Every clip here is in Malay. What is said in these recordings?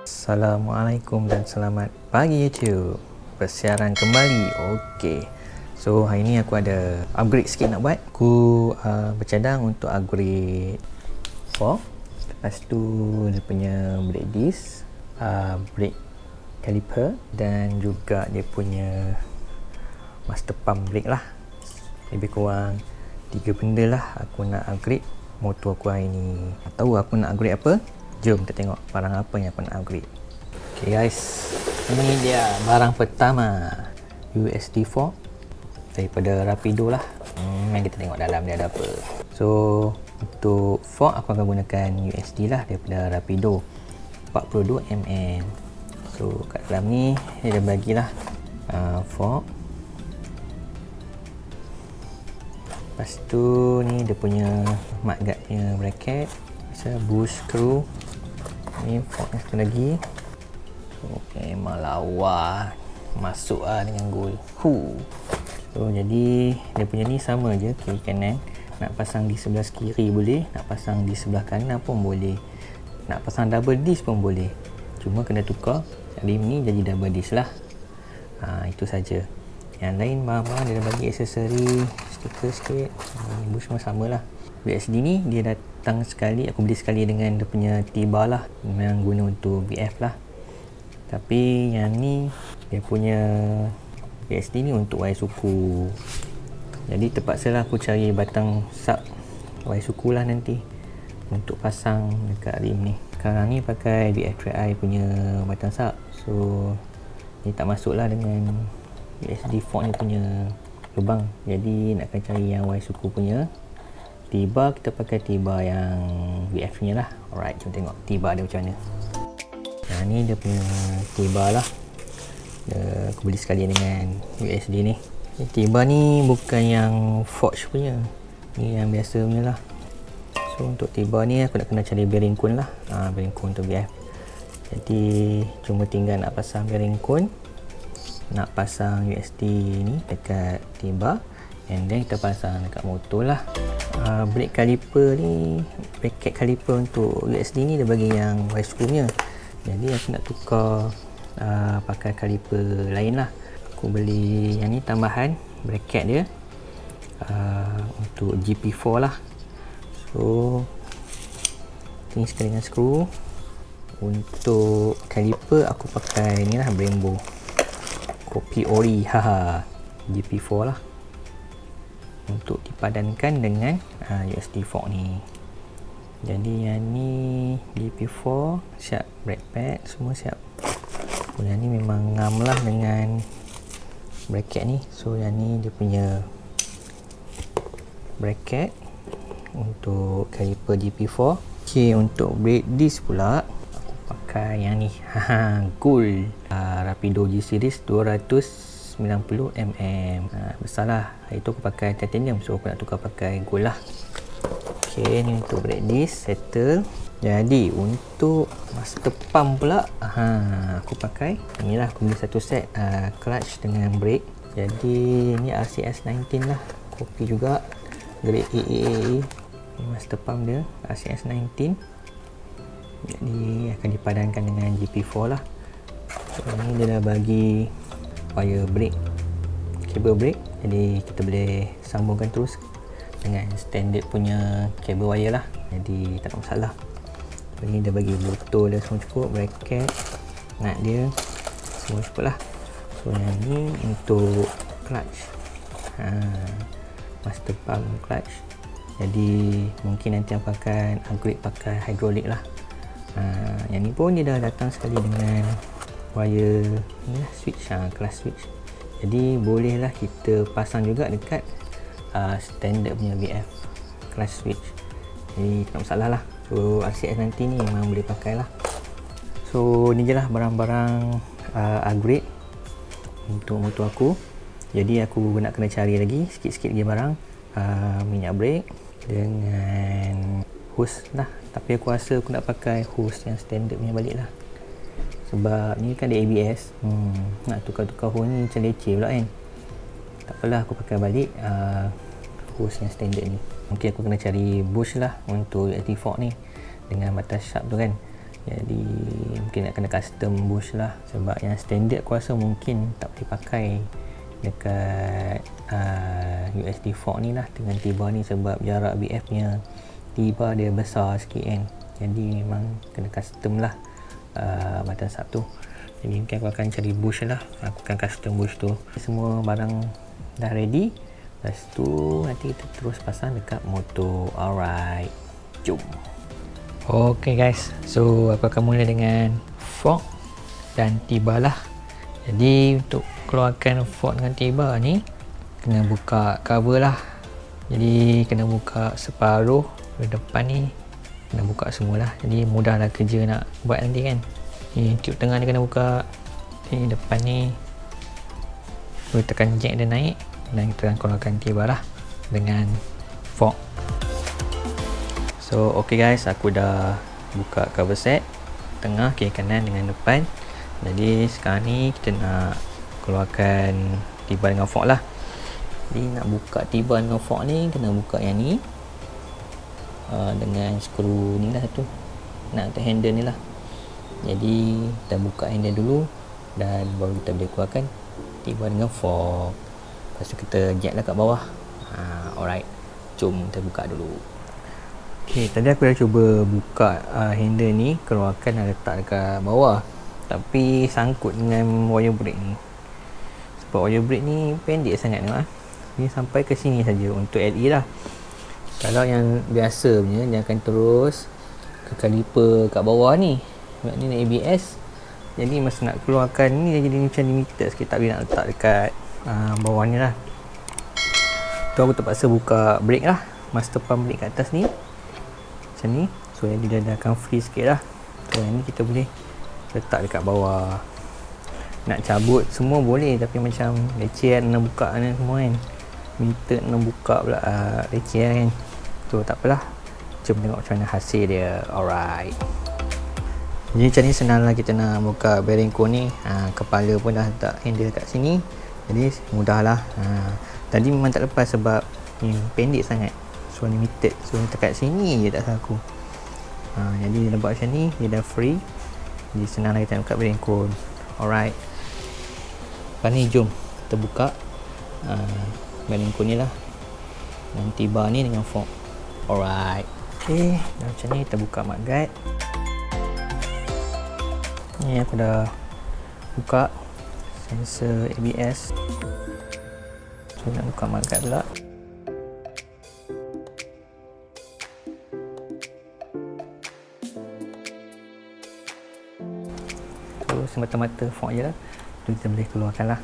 Assalamualaikum dan selamat pagi YouTube. Bersiaran kembali. Okey. So hari ni aku ada upgrade sikit nak buat. Aku bercadang untuk upgrade fork. Lepas tu dia punya brake disc, brake caliper dan juga dia punya master pump brake lah. Lebih kurang 3 benda lah aku nak upgrade motor aku hari ni. Tahu aku nak upgrade apa? Jom kita tengok barang apa yang aku nak upgrade. Okay guys, ini dia barang pertama, USD fork daripada Rapido lah. Mari kita tengok dalam dia ada apa. So untuk fork aku akan gunakan USD lah daripada Rapido 42mm. So kat dalam ni dia dah bagilah fork. Lepas tu ni dia punya mudguard punya bracket, bush screw. Ni fork yang satu lagi. Okay, lawa masuk dengan gold. So jadi dia punya ni sama je kiri kanan. Nak pasang di sebelah kiri boleh, nak pasang di sebelah kanan pun boleh, nak pasang double disc pun boleh. Cuma kena tukar rim ni jadi double disc lah. Itu saja. Yang lain barang-barang dia dah bagi aksesori, stiker sikit. Bush semua sama lah. BSD ni dia datang sekali, aku beli sekali dengan dia punya T-bar lah, memang guna untuk VF lah. Tapi yang ni dia punya BSD ni untuk wire suku, jadi terpaksa lah aku cari batang sub wire suku lah nanti untuk pasang dekat rim ni. Sekarang ni pakai VF3i punya batang sub, so ni tak masuk lah dengan BSD fork ni punya lubang, jadi nak kena cari yang wire suku punya. T-bar kita pakai T-bar yang VF nya lah. Alright, jom tengok T-bar dia macam mana. Nah, ni dia punya T-bar lah. Aku beli sekali dengan USD ni. T-bar ni bukan yang forge punya, ni yang biasa punya lah. So untuk T-bar ni aku nak kena cari bearing cone lah. Bearing cone untuk VF. Jadi cuma tinggal nak pasang bearing cone, nak pasang USD ni dekat T-bar, and then kita pasang dekat motor lah. Brake caliper ni, bracket caliper untuk USD ni dia bagi yang wire screw nya, jadi aku nak tukar pakai caliper lain lah. Aku beli yang ni tambahan bracket dia untuk GP4 lah. So ini sekali dengan skru. Untuk caliper aku pakai ni lah, Brembo kopi ori, GP4 lah, untuk dipadankan dengan USD fork ni. Jadi yang ni GP4 siap, brake pad semua siap. Yang ni memang ngam lah dengan bracket ni. So yang ni dia punya bracket untuk caliper GP4. Okay, untuk brake disc pula aku pakai yang ni, gold, Rapido G series 290mm. Besar lah. Hari tu aku pakai titanium, so aku nak tukar pakai gold lah. Ok, ni untuk brake disc settle. Jadi untuk master pump pula, aku pakai inilah, aku beli satu set clutch dengan brake. Jadi ni RCS 19 lah, kopi juga, grade AAA. Ni master pump dia RCS 19, jadi akan dipadankan dengan GP4 lah. So ni dia dah bagi wire brake, kabel brake, jadi kita boleh sambungkan terus dengan standard punya kabel wire lah, jadi tak ada masalah. Ini dia bagi botol dia semua cukup, bracket, nut dia semua cukup lah. So yang ni untuk clutch, master pump clutch, jadi mungkin nanti aku akan upgrade pakai hydraulic lah. Yang ni pun dia dah datang sekali dengan wire ni lah, switch, class switch, jadi bolehlah kita pasang juga dekat standard punya VF class switch, jadi tak masalah lah. So RCS nanti ni memang boleh pakai lah. So ni je lah barang-barang upgrade untuk motor aku. Jadi aku nak kena cari lagi sikit-sikit lagi barang, minyak brake dengan hose lah. Tapi aku rasa aku nak pakai hose yang standard punya balik lah, sebab ni kan ada ABS. Nak tukar-tukar hose ni macam leceh pula kan. Tak apalah, aku pakai balik hose yang standard ni. Mungkin aku kena cari bush lah untuk USD fork ni dengan batas sharp tu kan. Jadi mungkin nak kena custom bush lah, sebab yang standard aku rasa mungkin tak boleh pakai dekat USD fork ni lah dengan T-bar ni, sebab jarak BF nya T-bar dia besar sikit kan. Jadi memang kena custom lah button sub tu. Jadi mungkin aku akan cari bush lah, aku akan custom bush tu. Semua barang dah ready, lepas tu nanti kita terus pasang dekat motor. Alright, jom. Ok guys, so aku akan mula dengan fork dan T-bar lah. Jadi untuk keluarkan fork dengan T-bar ni, kena buka cover lah. Jadi kena buka separuh depan ni, kena buka semualah. Jadi mudahlah kerja nak buat nanti kan. Ni tube tengah ni kena buka, ni depan ni boleh tekan jack dia naik, dan kita akan keluarkan T-bar lah dengan fork. So ok guys, aku dah buka cover set tengah, kiri kanan dengan depan. Jadi sekarang ni kita nak keluarkan T-bar dengan fork lah. Jadi nak buka T-bar dengan fork ni, kena buka yang ni dengan skru ni lah satu, nak untuk handle ni lah. Jadi kita buka handle dulu, dan baru kita boleh keluarkan T-bar dengan fork. Lepas tu kita jack lah kat bawah. Alright, jom kita buka dulu. Ok, tadi aku dah cuba buka handle ni, keluarkan dan letak dekat bawah, tapi sangkut dengan wire brake ni. Sebab wire brake ni pendek sangat ni. Ni sampai ke sini saja untuk LE lah. Kalau yang biasa punya, dia akan terus ke kaliper kat bawah ni. Sebab ni nak ABS, jadi masa nak keluarkan ni dia jadi macam limited sikit, tak boleh nak letak dekat bawah ni lah. Tu aku terpaksa buka brake lah, master pump brake kat atas ni macam ni. So jadi dia akan free sikit lah. So yang ni kita boleh letak dekat bawah. Nak cabut semua boleh, tapi macam leceh nak buka ni semua kan. Minta nak buka pula leceh kan. So tak apalah, jom tengok macam mana hasil dia. Alright, jadi macam ni senang lah kita nak buka bearing cone ni. Kepala pun dah letak handle kat sini, jadi mudah lah. Tadi memang tak lepas sebab ni pendek sangat, so limited. So dekat sini je tak salah aku. Jadi dia buat macam ni, dia dah free. Jadi senang lah kita nak buka bearing cone. Alright, lepas ni jom kita buka bearing cone ni lah, dengan T-bar ni dengan fork. Alright, ok, macam ni kita buka mudguard. Ni aku dah buka sensor ABS. So nak buka mudguard pula. So semata-mata fork je lah, tu kita boleh keluarkan lah.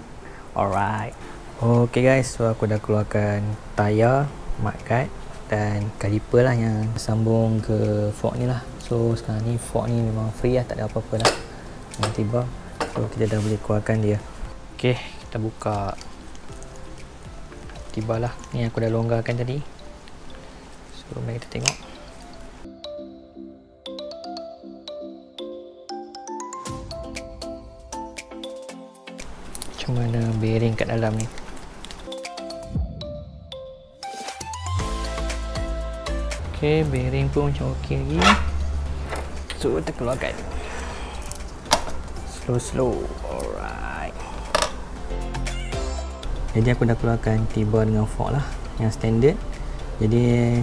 Alright, ok guys, so aku dah keluarkan tayar, mudguard dan kaliper lah yang sambung ke fork ni lah. So sekarang ni fork ni memang free lah, tak ada apa-apa dah dengan T-bar. So kita dah boleh keluarkan dia. Ok, kita buka T-bar lah. Ni aku dah longgarkan tadi. So mari kita tengok. Macam mana bearing kat dalam ni. Ok, bearing pun macam ok lagi. So kita keluarkan slow. Alright, jadi aku dah keluarkan T-bar dengan fork lah yang standard. Jadi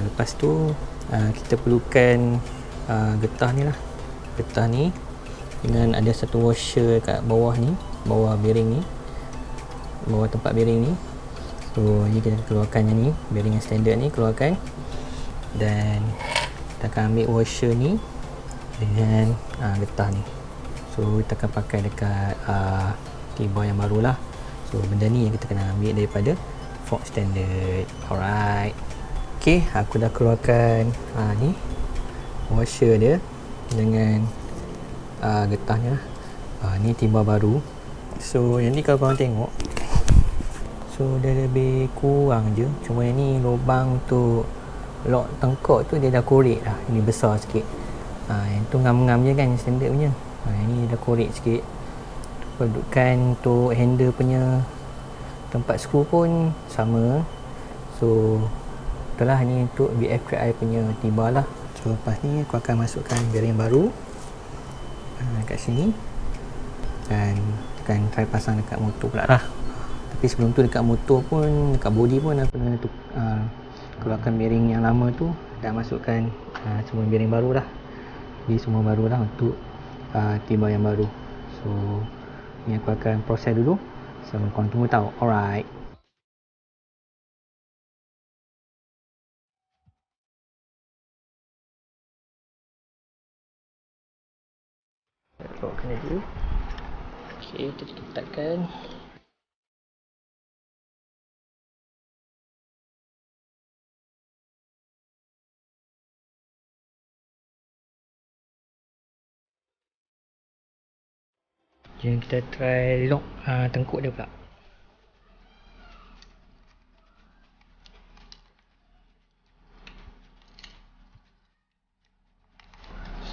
lepas tu kita perlukan getah ni lah. Getah ni dengan ada satu washer kat bawah ni, bawah bearing ni, bawah tempat bearing ni. So ni kita keluarkan yang ni, bearing yang standard ni keluarkan, dan kita akan ambil washer ni dengan getah ni. So kita akan pakai dekat T-bar yang baru lah. So benda ni yang kita kena ambil daripada fork standard. Alright, ok, aku dah keluarkan ni washer dia dengan getahnya. Ni T-bar baru. So yang ni kalau korang tengok, so dia lebih kurang je, cuma yang ni lubang untuk lock tengkok tu dia dah korek dah. Ini besar sikit. Yang tu ngam-ngam je kan, yang standard punya. Ini dah korek sikit. Kedudukan untuk handle punya tempat skru pun sama. So itulah, ni untuk BF3i punya T-bar lah. So lepas ni aku akan masukkan bearing baru. kat sini, dan akan try pasang dekat motor pula lah. Tapi sebelum tu dekat motor pun, dekat body pun aku kena keluarkan bearing yang lama tu dan masukkan semua bearing baru lah. Jadi semua baru lah untuk tiba yang baru. So ni aku akan proses dulu, so korang tunggu tahu. Alright. Bawa kena dulu. Okay, kita ketatkan. Jom kita try lock tengkuk dia pula.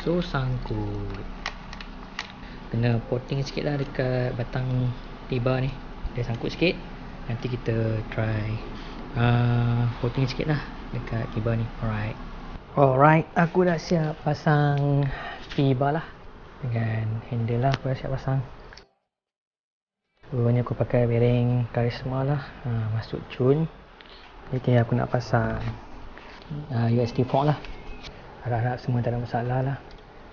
So sangkut. Kena potting sikit lah dekat batang tiba ni. Dia sangkut sikit. Nanti kita try potting sikit lah dekat tiba ni. Alright, aku dah siap pasang tiba lah. Dengan handle lah aku dah siap pasang. So ni aku pakai bearing Karisma lah. Masuk cun. Jadi aku nak pasang USD fork lah. Harap-harap semua tak ada masalah lah.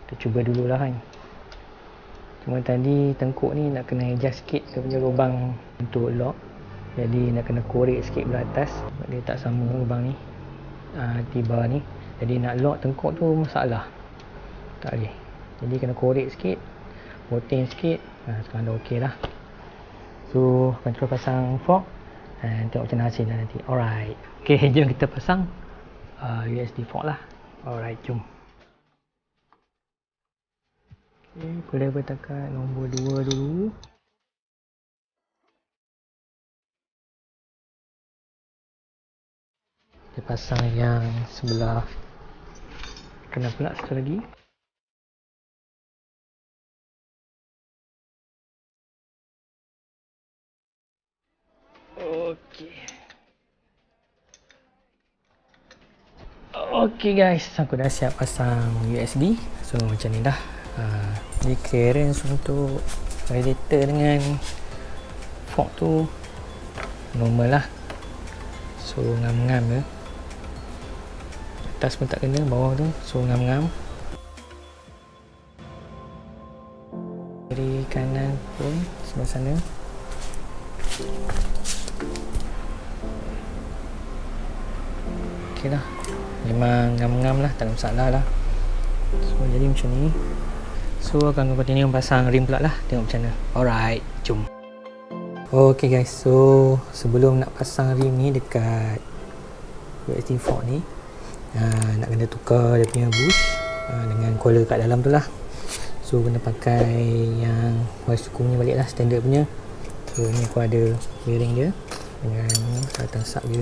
Kita cuba dulu lah kan. Cuma tadi tengkuk ni nak kena adjust sikit dia punya lubang untuk lock. Jadi nak kena korek sikit belah atas sebab dia tak sama lubang ni, tiba ni. Jadi nak lock tengkuk tu masalah, tak boleh. Jadi kena korek sikit, potting sikit. Sekarang dah ok lah. So akan terus pasang fork dan tengok macam mana hasil dah nanti. Alright, ok, jom kita pasang USD fork lah. Alright, jom. Boleh bertakat nombor 2 dulu. Kita pasang yang sebelah kena pula satu lagi. Okey guys, aku dah siap pasang USB. So macam ni dah. Jadi clearance untuk radiator dengan fork tu normal lah. So ngam-ngam je. Atas pun tak kena, bawah tu so ngam-ngam. Dari kanan pun sebelah sana. Ok lah, memang ngam-ngam lah, tak ada masalah lah. So jadi macam ni. So akan continue pasang rim pula lah, tengok macam mana. Alright, jom. Ok guys, so sebelum nak pasang rim ni dekat USD fork ni, nak kena tukar dia punya bush dengan collar kat dalam tu lah. So kena pakai yang wire suku punya balik lah, standard punya. So ni aku ada bearing dia dengan batang sub dia.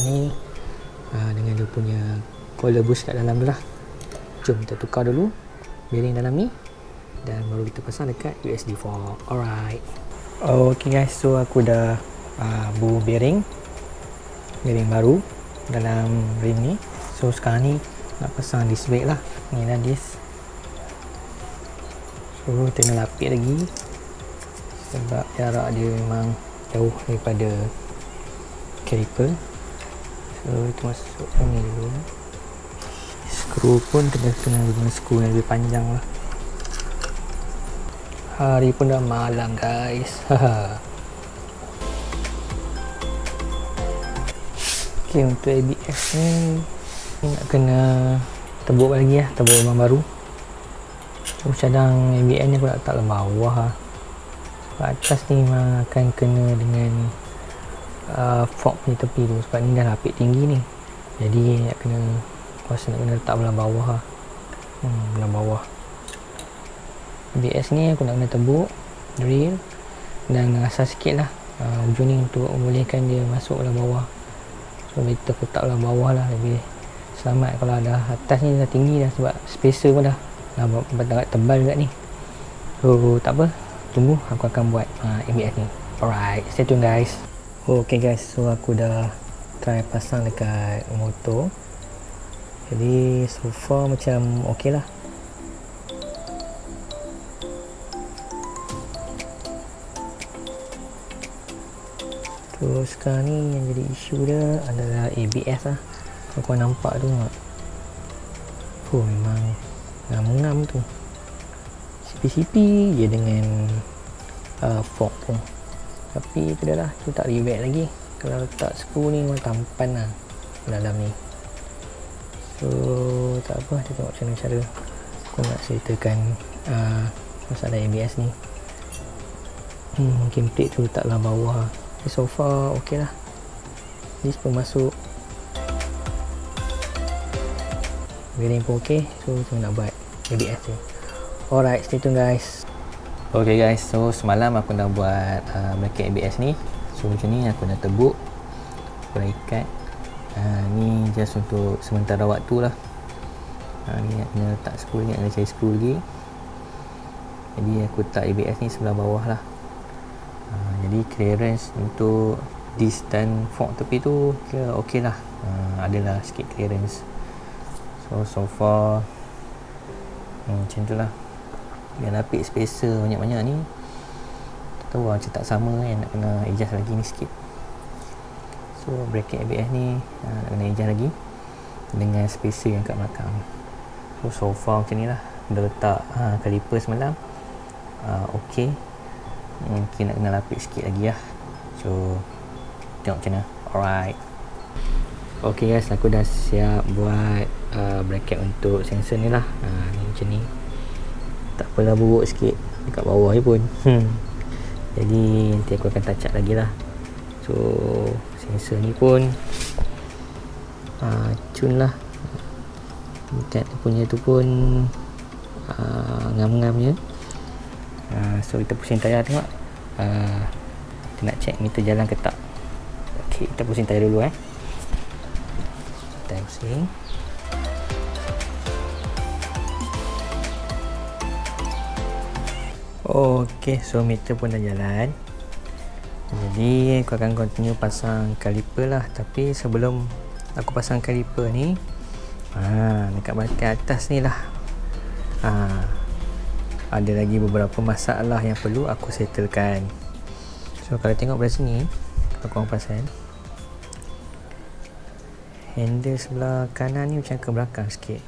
Ni dengan dia punya collar bush kat dalam tu lah. Jom kita tukar dulu bearing dalam ni dan baru kita pasang dekat USD fork. Alright. Ok guys, so aku dah bu bearing baru dalam rim ni. So sekarang ni nak pasang disc brake lah. Ni lah disc. So kena lapik lagi sebab jarak dia memang jauh daripada caliper. So itu masukkan ni dulu. Skru pun kena guna skru yang lebih panjang lah. Hari pun dah malam guys. Ok, untuk ABS ni nak kena tebuk lagi lah, tebuk lubang baru. So cadang ABS ni aku nak letak dalam bawah lah. Sebab atas ni memang akan kena dengan fork punya tepi tu. Sebab ni dah lapik tinggi ni. Jadi nak kena, kuasa nak kena letak belah bawah lah. Belah bawah. ABS ni aku nak kena tebuk, drill dan asas sikit lah ujung ni untuk membolehkan dia masuk belah bawah. So kita letak belah bawah lah, lebih selamat. Kalau ada atas ni dah tinggi dah sebab spacer pun dah agak tebal juga ni. So tak apa, tunggu aku akan buat ABS ni. Alright, stay tune guys. Ok guys, so aku dah try pasang dekat motor. Jadi so far macam ok lah. So sekarang ni yang jadi isu dia adalah ABS lah. Kalau korang nampak tu tak? Memang ngam-ngam tu. CP-CP je dengan fork tu. Tapi tu dah lah, tu tak reback lagi. Kalau letak skru ni memang tampan lah dalam ni. So tak apa, kita tengok macam mana cara aku nak ceritakan masalah ABS ni. Mungkin plate tu letaklah bawah. So far ok lah. Disk pun masuk, bearing pun ok. So kita nak buat ABS tu. Alright, stay tune guys. Ok guys, so semalam aku dah buat bracket ABS ni. So macam ni aku dah tebuk, aku dah ikat. Ni just untuk sementara waktu lah. Ni nak kena letak skru ni, nak cari skru lagi. Jadi aku letak ABS ni sebelah bawah lah. Jadi clearance untuk disk dan fork tepi tu kira ok lah. Adalah sikit clearance. So far macam tu lah. Biar lapik spacer banyak-banyak ni, tak tahu lah macam tak sama kan, nak kena adjust lagi ni sikit. So bracket ABS ni nak kena adjust lagi dengan spacer yang kat belakang. So far macam ni lah. Dah letak caliper semalam, ok. Mungkin nak kena lapik sikit lagi lah. So tengok macam mana. Alright. Ok guys, aku dah siap buat bracket untuk sensor ni lah. Ni macam ni. Tak apalah, buruk sikit dekat bawah je pun. Jadi nanti aku akan touch up lagi lah. So sensor ni pun cun lah. Cat punya tu pun ngam-ngam je. So kita pusing tayar, tengok. Kita nak check meter jalan ke tak. Ok, kita pusing tayar dulu Tayar pusing. Ok, so meter pun dah jalan. Jadi aku akan continue pasang caliper lah. Tapi sebelum aku pasang caliper ni, dekat bahagian atas ni lah, ada lagi beberapa masalah yang perlu aku settlekan. So kalau tengok dari sini, kalau korang perasan, handle sebelah kanan ni macam ke belakang sikit.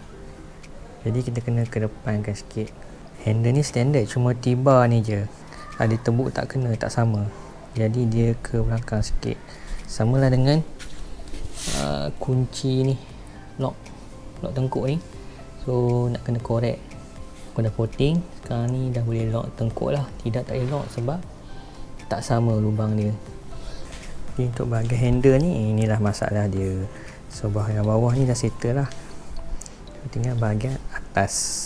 Jadi kita kena kedepankan sikit. Handle ni standard, cuma tiba ni je ada tembuk tak kena, tak sama. Jadi dia ke belakang sikit. Samalah dengan kunci ni, lock tengkuk ni. So nak kena correct. Aku dah potting, sekarang ni dah boleh lock tengkuk lah. Tidak, tak boleh lock sebab tak sama lubang dia. Jadi untuk bahagian handle ni, inilah masalah dia. So bahagian bawah ni dah settle lah. Tinggal bahagian atas.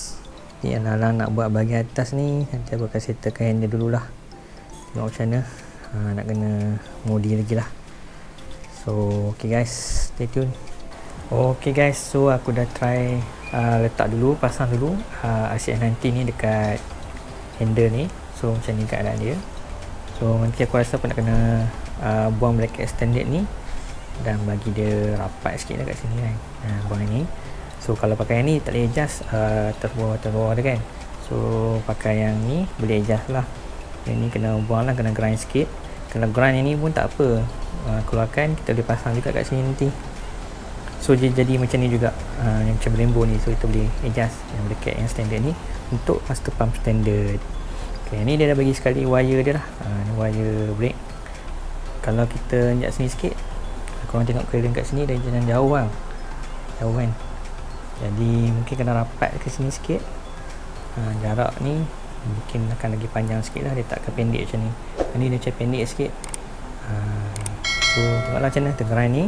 Ni alang-alang nak buat bahagian atas ni, nanti aku akan settlekan handle dululah. Tengok macam mana. Nak kena modi lagi lah. So ok guys, stay tune. Ok guys, so aku dah try letak dulu, pasang dulu RCS90 ni dekat handle ni. So macam ni keadaan dia. So nanti aku rasa aku nak kena buang bracket standard ni dan bagi dia rapat sikit lah kat sini kan. Buang ni. So kalau pakai yang ni tak boleh adjust atas bawah dia kan. So pakai yang ni boleh adjust lah. Yang ni kena buang lah, kena grind sikit. Kalau grind yang ni pun tak apa, keluarkan, kita boleh pasang juga kat sini nanti. So dia jadi macam ni juga, yang macam rainbow ni. So kita boleh adjust yang bracket yang standard ni untuk master pump standard. Okay, ni dia dah bagi sekali wire dia lah. Ni wire brake. Kalau kita injak sini sikit, korang tengok clearance kat sini, dah jalan jauh lah, jauh kan. Jadi mungkin kena rapat ke sini sikit. Jarak ni mungkin akan lagi panjang sikit lah. Dia takkan pendek macam ni. Ni dia macam pendek sikit. So tengoklah macam mana tergerai ni.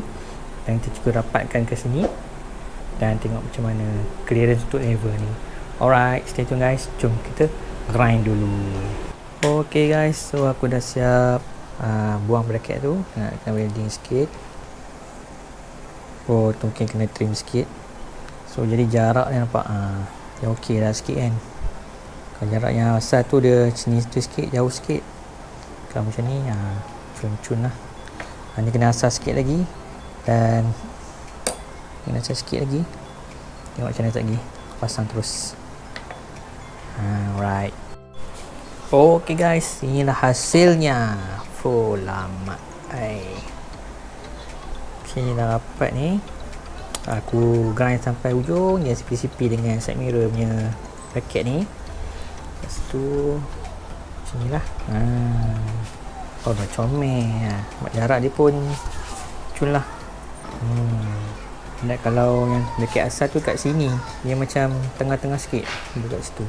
Dan kita juga rapatkan ke sini. Dan tengok macam mana clearance untuk level ni. Alright, stay tune guys. Jom kita grind dulu. Ok guys, so aku dah siap buang bracket tu. Nak kena welding sikit. Oh, tu mungkin kena trim sikit. So jadi jarak ni nampak dia ok lah sikit kan. Kalau jarak yang asal tu dia sini tu sikit, jauh sikit. Kalau macam ni film cun lah. Ni kena asal sikit lagi. Dan kena asal sikit lagi. Tengok macam mana lagi. Pasang terus. Alright. Ok guys, inilah hasilnya. Lama. Okay, dah rapat ni. Aku grind sampai ujung dia sipi-sipi dengan side mirror punya bracket ni. Lepas tu macam ni lah. Oh, dah comel. Jarak dia pun cun lah. Dan kalau yang bracket asal tu kat sini, dia macam tengah-tengah sikit dekat situ.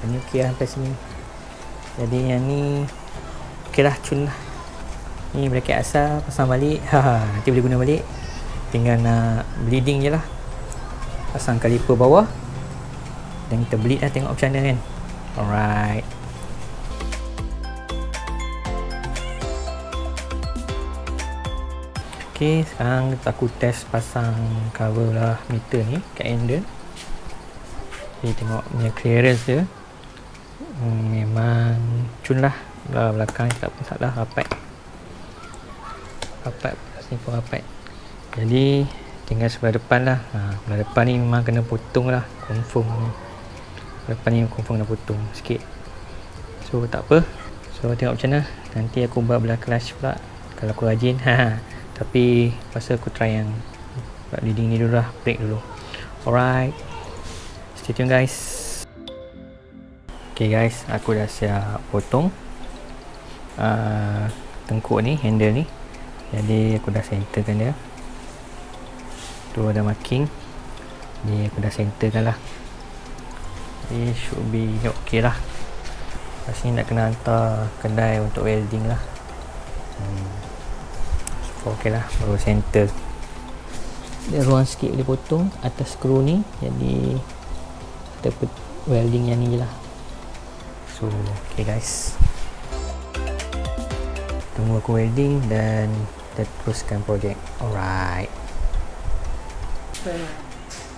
Yang ni okey lah sampai sini. Jadi yang ni okey lah, cun lah. Ni bracket asal, pasang balik. Nanti boleh guna balik. Tinggal nak bleeding je lah. Pasang kaliper bawah dan kita bleed lah, tengok macam mana kan. Alright. Ok, sekarang aku test pasang cover lah meter ni kat handle. Jadi tengok punya clearance dia. Memang cun lah. Belakang tak pun salah, rapat. Sini pun rapat. Jadi tinggal sebelah depan lah. Sebelah depan ni memang kena potong lah, confirm. Sebelah depan ni confirm kena potong sikit. So tak apa. So tengok macam mana. Nanti aku buat belah clutch pula kalau aku rajin. Tapi pasal aku try yang buat leading ni dulu lah, break dulu. Alright, stay tune guys. Okay guys, aku dah siap potong tengkuk ni, handle ni. Jadi aku dah centerkan dia. Tu ada marking. Ni aku dah centerkan lah. Ni should be ok lah. Lepas ni nak kena hantar kedai untuk welding lah. So ok lah, baru center. Dia ruang sikit boleh potong atas skru ni. Jadi kita welding yang ni je lah. So ok guys, tunggu aku welding dan kita teruskan projek. Alright.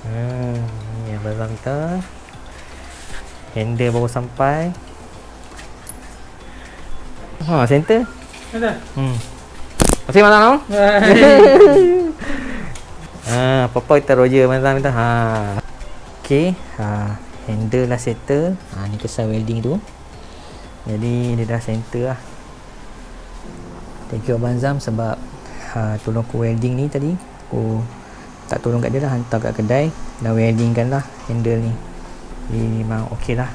Ni yang barang kita. Handle baru sampai. Center. Ada. Masih malam. Apa-apa kita roger malam kita. Okey, handle lah settle. Ni kesan welding tu. Jadi dia dah center lah. Thank you Abang Zam sebab tolong aku welding ni tadi. Aku tak tolong kat dia lah, hantar kat kedai, dah welding kan lah handle ni. Jadi memang ok lah.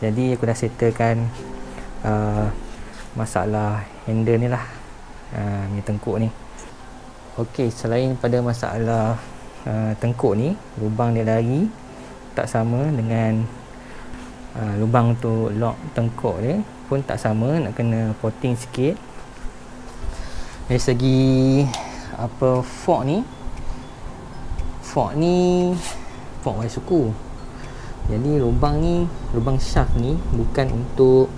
Jadi aku dah settlekan masalah handle ni lah, ni tengkuk ni. Ok, selain pada masalah tengkuk ni, lubang dia lari tak sama dengan lubang untuk lock tengkuk dia pun tak sama, nak kena potting sikit. Dari segi fork ni fork wire suku. Jadi lubang ni, lubang shaft ni bukan untuk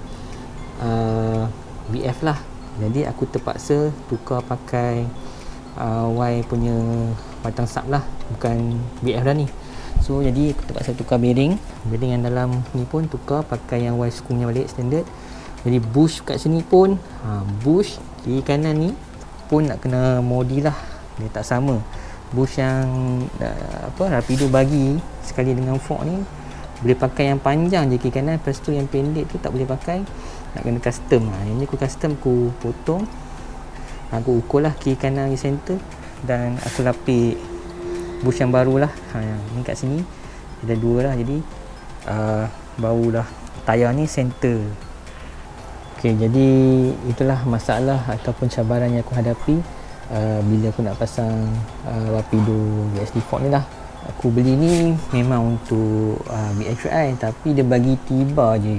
BF lah. Jadi aku terpaksa tukar pakai wire punya batang sub lah, bukan BF dah ni. So jadi aku terpaksa tukar bearing yang dalam ni pun tukar pakai yang wire sukunya balik standard. Jadi bush kat sini pun bush kiri kanan ni pun nak kena modi lah, dia tak sama. Bush yang Rapido bagi sekali dengan fork ni boleh pakai yang panjang je kiri kanan, lepas tu yang pendek tu tak boleh pakai, nak kena custom. Yang ni aku custom, aku potong, aku ukur lah kiri kanan di center dan aku lapik bush yang baru lah. Yang ni kat sini ada dua lah, jadi baru lah tayar ni center. Ok, jadi itulah masalah ataupun cabaran yang aku hadapi bila aku nak pasang Rapido VSD fork ni lah. Aku beli ni memang untuk BF3i, tapi dia bagi tiba je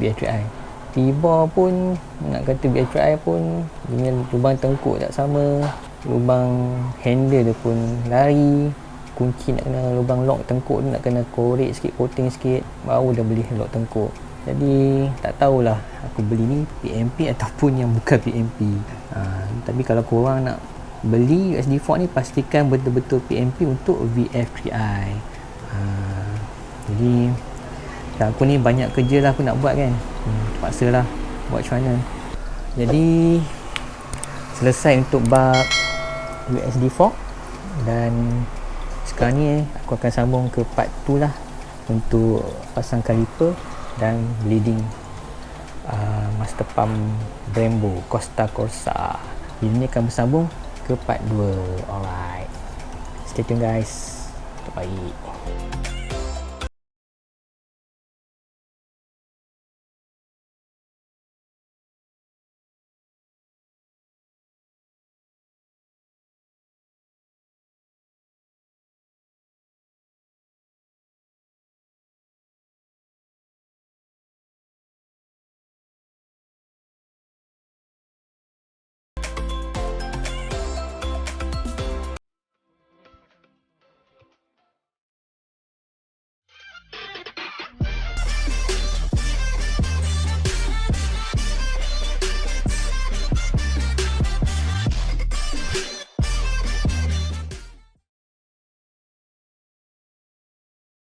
BF3i. Tiba pun, nak kata BF3i pun dengan lubang tengkuk tak sama, lubang handle dia pun lari, kunci nak kena lubang lock tengkuk tu nak kena korek sikit, coating sikit, baru dah boleh lock tengkuk. Jadi tak tahulah aku beli ni PMP ataupun yang bukan PMP. Tapi kalau korang nak beli USD fork ni, pastikan betul-betul PMP untuk VF3i. Jadi aku ni banyak kerja lah aku nak buat kan, terpaksa lah buat macam mana. Jadi selesai untuk bab USD fork, dan sekarang ni aku akan sambung ke part 2 lah untuk pasang kaliper dan bleeding master pump Brembo Costa Corsa. Video ni akan bersambung ke part 2. Alright, stay tune guys. Terbaik.